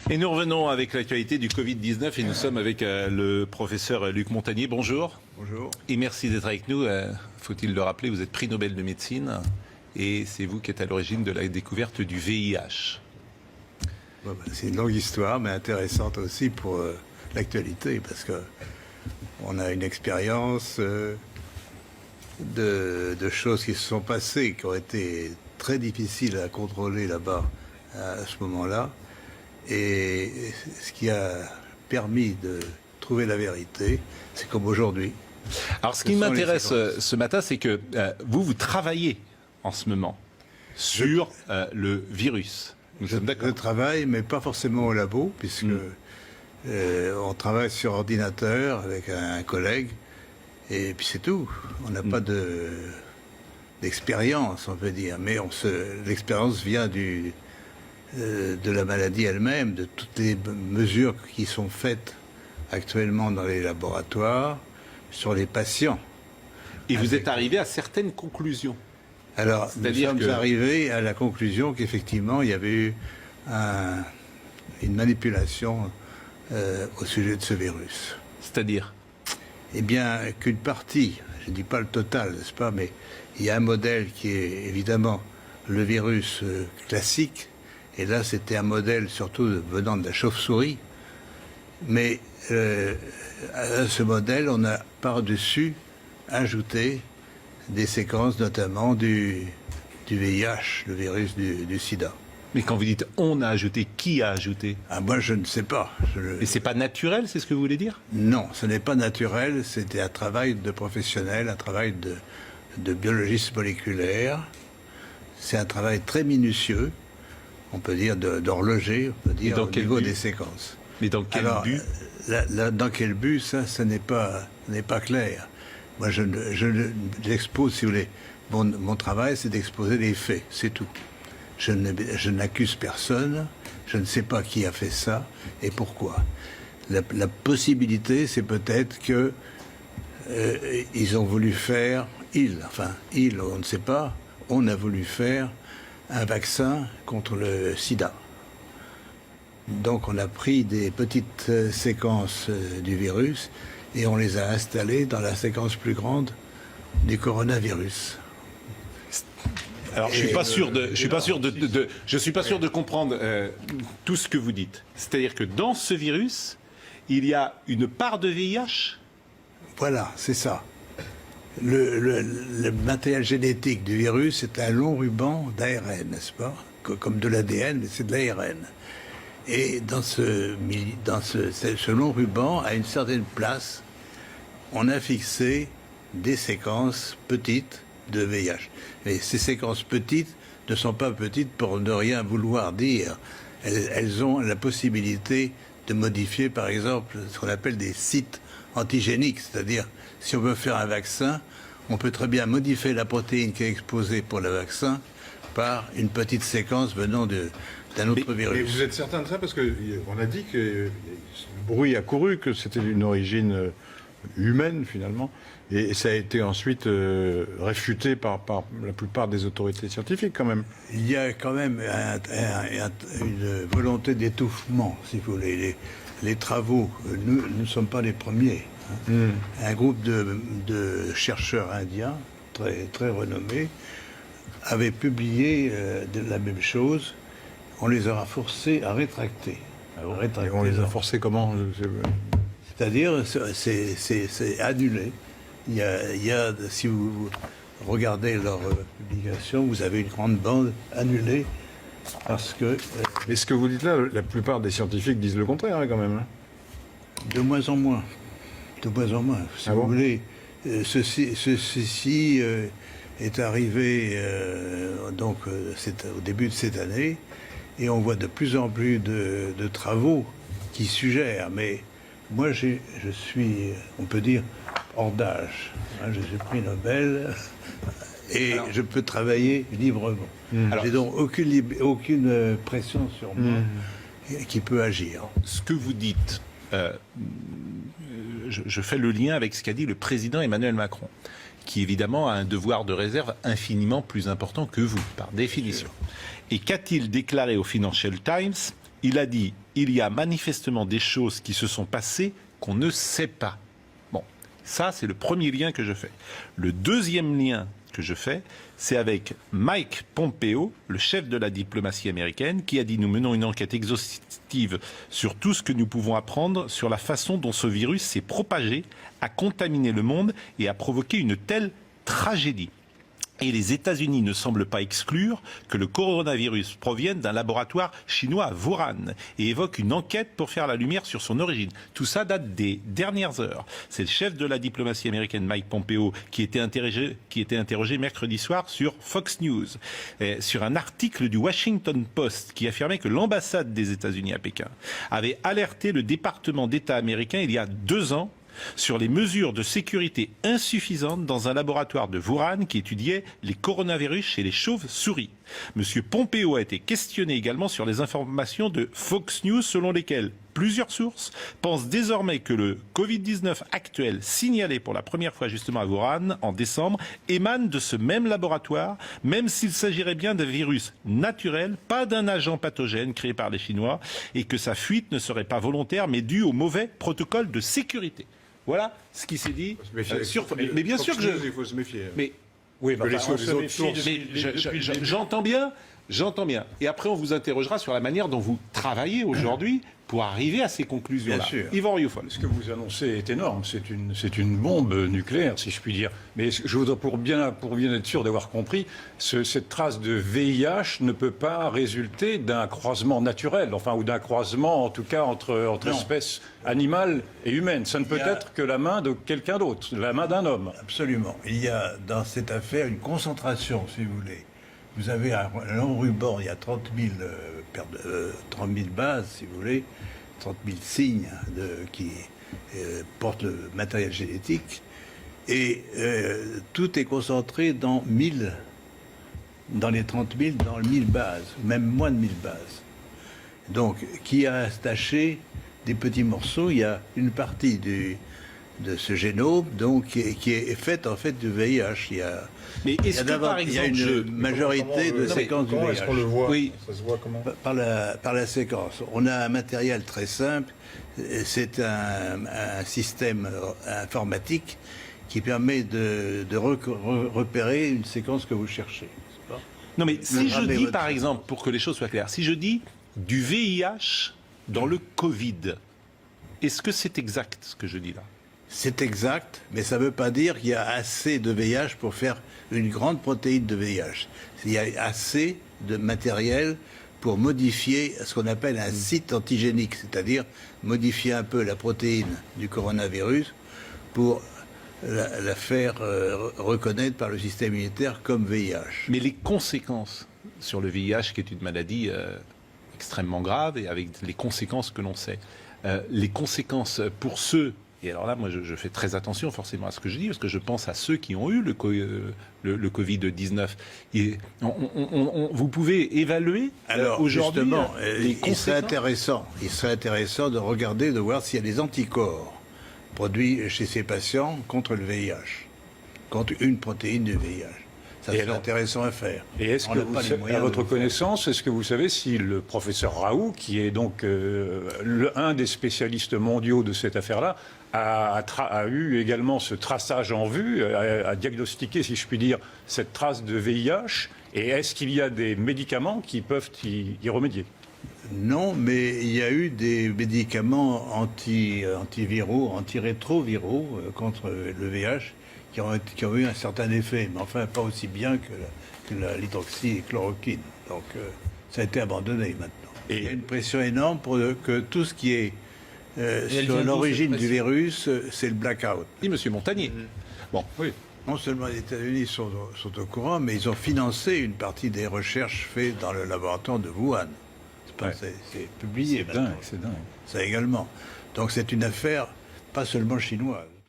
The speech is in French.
Et nous revenons avec l'actualité du Covid-19 et nous sommes avec le professeur Luc Montagnier. Bonjour. Bonjour. Et merci d'être avec nous. Faut-il le rappeler, vous êtes prix Nobel de médecine et c'est vous qui êtes à l'origine de la découverte du VIH. C'est une longue histoire, mais intéressante aussi pour l'actualité, parce que on a une expérience de choses qui se sont passées, qui ont été très difficiles à contrôler là-bas à ce moment-là. Et ce qui a permis de trouver la vérité, c'est comme aujourd'hui. Alors ce qui m'intéresse ce matin, c'est que vous travaillez en ce moment sur le virus. Nous sommes d'accord. Je travaille, mais pas forcément au labo, puisque on travaille sur ordinateur avec un collègue, et puis c'est tout. On n'a pas d'expérience, on peut dire, mais l'expérience vient de la maladie elle-même, de toutes les mesures qui sont faites actuellement dans les laboratoires sur les patients. Et vous êtes arrivé à certaines conclusions. Alors, nous sommes arrivés à la conclusion qu'effectivement, il y avait eu une manipulation au sujet de ce virus. C'est-à-dire ? Eh bien, qu'une partie, je ne dis pas le total, n'est-ce pas, mais il y a un modèle qui est évidemment le virus classique. Et là, c'était un modèle surtout venant de la chauve-souris. Mais à ce modèle, on a par-dessus ajouté des séquences, notamment du VIH, le virus du sida. Mais quand vous dites « on a ajouté », qui a ajouté ? Moi, je ne sais pas. Et c'est pas naturel, c'est ce que vous voulez dire ? Non, ce n'est pas naturel. C'était un travail de professionnel, un travail de biologiste moléculaire. C'est un travail très minutieux. On peut dire d'horloger, on peut dire au niveau des séquences. Mais dans quel but ? Dans quel but, ça n'est pas clair. Moi, j'expose, si vous voulez, mon travail, c'est d'exposer les faits, c'est tout. Je n'accuse personne, je ne sais pas qui a fait ça et pourquoi. La possibilité, c'est peut-être que ils ont voulu faire, on ne sait pas, on a voulu faire un vaccin contre le sida. Donc on a pris des petites séquences du virus et on les a installées dans la séquence plus grande du coronavirus. Alors je suis pas sûr de comprendre tout ce que vous dites. C'est-à-dire que dans ce virus, il y a une part de VIH ? Voilà, c'est ça. Le matériel génétique du virus, c'est un long ruban d'ARN, n'est-ce pas ? Comme de l'ADN, mais c'est de l'ARN. Et dans ce long ruban, à une certaine place, on a fixé des séquences petites de VIH. Mais ces séquences petites ne sont pas petites pour ne rien vouloir dire. Elles ont la possibilité de modifier, par exemple, ce qu'on appelle des sites antigéniques, c'est-à-dire, si on veut faire un vaccin, on peut très bien modifier la protéine qui est exposée pour le vaccin par une petite séquence venant d'un autre virus. Et vous êtes certain de ça? Parce qu'on a dit que le bruit a couru, que c'était d'une origine humaine, finalement, et ça a été ensuite réfuté par la plupart des autorités scientifiques, quand même. Il y a quand même une volonté d'étouffement, si vous voulez. Les travaux, nous ne sommes pas les premiers. Un groupe de chercheurs indiens, très, très renommés, avait publié la même chose. On les aura forcés à rétracter. Et on les a forcés comment? C'est-à-dire, c'est annulé. Il y a, si vous regardez leur publication, vous avez une grande bande annulée parce que... Mais ce que vous dites là, la plupart des scientifiques disent le contraire, quand même. De moins en moins. De moins en moins. Si vous voulez, ceci est arrivé c'est au début de cette année, et on voit de plus en plus de travaux qui suggèrent, mais moi je suis, on peut dire, hors d'âge. Je suis prix Nobel et je peux travailler librement. J'ai donc aucune pression sur moi qui peut agir. Ce que vous dites, je fais le lien avec ce qu'a dit le président Emmanuel Macron, qui évidemment a un devoir de réserve infiniment plus important que vous, par définition. Et qu'a-t-il déclaré au Financial Times ? Il a dit il y a manifestement des choses qui se sont passées qu'on ne sait pas. Bon, ça c'est le premier lien que je fais. Le deuxième lien que je fais, c'est avec Mike Pompeo, le chef de la diplomatie américaine, qui a dit nous menons une enquête exhaustive sur tout ce que nous pouvons apprendre sur la façon dont ce virus s'est propagé, a contaminé le monde et a provoqué une telle tragédie. Et les États-Unis ne semblent pas exclure que le coronavirus provienne d'un laboratoire chinois à Wuhan et évoque une enquête pour faire la lumière sur son origine. Tout ça date des dernières heures. C'est le chef de la diplomatie américaine, Mike Pompeo, qui était interrogé mercredi soir sur Fox News, sur un article du Washington Post qui affirmait que l'ambassade des États-Unis à Pékin avait alerté le département d'État américain il y a 2 ans sur les mesures de sécurité insuffisantes dans un laboratoire de Wuhan qui étudiait les coronavirus chez les chauves-souris. Monsieur Pompeo a été questionné également sur les informations de Fox News selon lesquelles plusieurs sources pensent désormais que le Covid-19 actuel, signalé pour la première fois justement à Wuhan en décembre, émane de ce même laboratoire, même s'il s'agirait bien d'un virus naturel, pas d'un agent pathogène créé par les Chinois, et que sa fuite ne serait pas volontaire mais due au mauvais protocole de sécurité. Voilà ce qui s'est dit sur. Mais bien sûr que il faut se méfier. Mais oui, les autres sources. j'entends bien. Et après, on vous interrogera sur la manière dont vous travaillez aujourd'hui pour arriver à ces conclusions-là. Bien sûr. Yvan Rioufol. Ce que vous annoncez est énorme. C'est une bombe nucléaire, si je puis dire. Mais je voudrais, pour bien être sûr d'avoir compris, cette trace de VIH ne peut pas résulter d'un croisement naturel, enfin, ou d'un croisement, en tout cas, entre espèces animales et humaines. Ça ne peut être que la main de quelqu'un d'autre, la main d'un homme. Absolument. Il y a dans cette affaire une concentration, si vous voulez. Vous avez un long ruban, il y a 30 000 bases, si vous voulez, 30 000 signes qui portent le matériel génétique. Et tout est concentré dans les 30 000, dans 1000 bases, même moins de 1000 bases. Donc, qui a attaché des petits morceaux, il y a une partie de ce génome donc, qui est faite en fait du VIH. Mais est-ce que, par il y a exemple, une majorité de séquences du VIH. Est-ce qu'on le voit? Oui. Ça se voit comment? Par la séquence. On a un matériel très simple. C'est un système informatique qui permet de repérer une séquence que vous cherchez. Non, mais si je dis, par exemple, pour que les choses soient claires, si je dis du VIH dans le Covid, est-ce que c'est exact ce que je dis là? C'est exact, mais ça ne veut pas dire qu'il y a assez de VIH pour faire une grande protéine de VIH. Il y a assez de matériel pour modifier ce qu'on appelle un site antigénique, c'est-à-dire modifier un peu la protéine du coronavirus pour la faire reconnaître par le système immunitaire comme VIH. Mais les conséquences sur le VIH, qui est une maladie extrêmement grave et avec les conséquences que l'on sait, les conséquences pour ceux, et alors là moi je fais très attention forcément à ce que je dis, parce que je pense à ceux qui ont eu le Covid-19. Vous pouvez évaluer aujourd'hui justement, les conséquences. Il serait intéressant de regarder, de voir s'il y a des anticorps produits chez ces patients contre le VIH, contre une protéine du VIH. Ça serait intéressant à faire. Et est-ce que vous, à votre connaissance, est-ce que vous savez si le professeur Raoult, qui est donc un des spécialistes mondiaux de cette affaire-là, a eu également ce traçage en vue, a diagnostiqué, si je puis dire, cette trace de VIH, et est-ce qu'il y a des médicaments qui peuvent y remédier? Non, mais il y a eu des médicaments antiviraux, antirétroviraux contre le VIH qui ont eu un certain effet, mais enfin pas aussi bien que l'hydroxychloroquine. Donc ça a été abandonné maintenant. Et il y a une pression énorme pour que tout ce qui est sur l'origine du virus, c'est le blackout. Oui, monsieur Montagnier. Bon, oui. Non seulement les États-Unis sont au courant, mais ils ont financé une partie des recherches faites dans le laboratoire de Wuhan. C'est publié maintenant. C'est dingue. Ça également. Donc c'est une affaire pas seulement chinoise.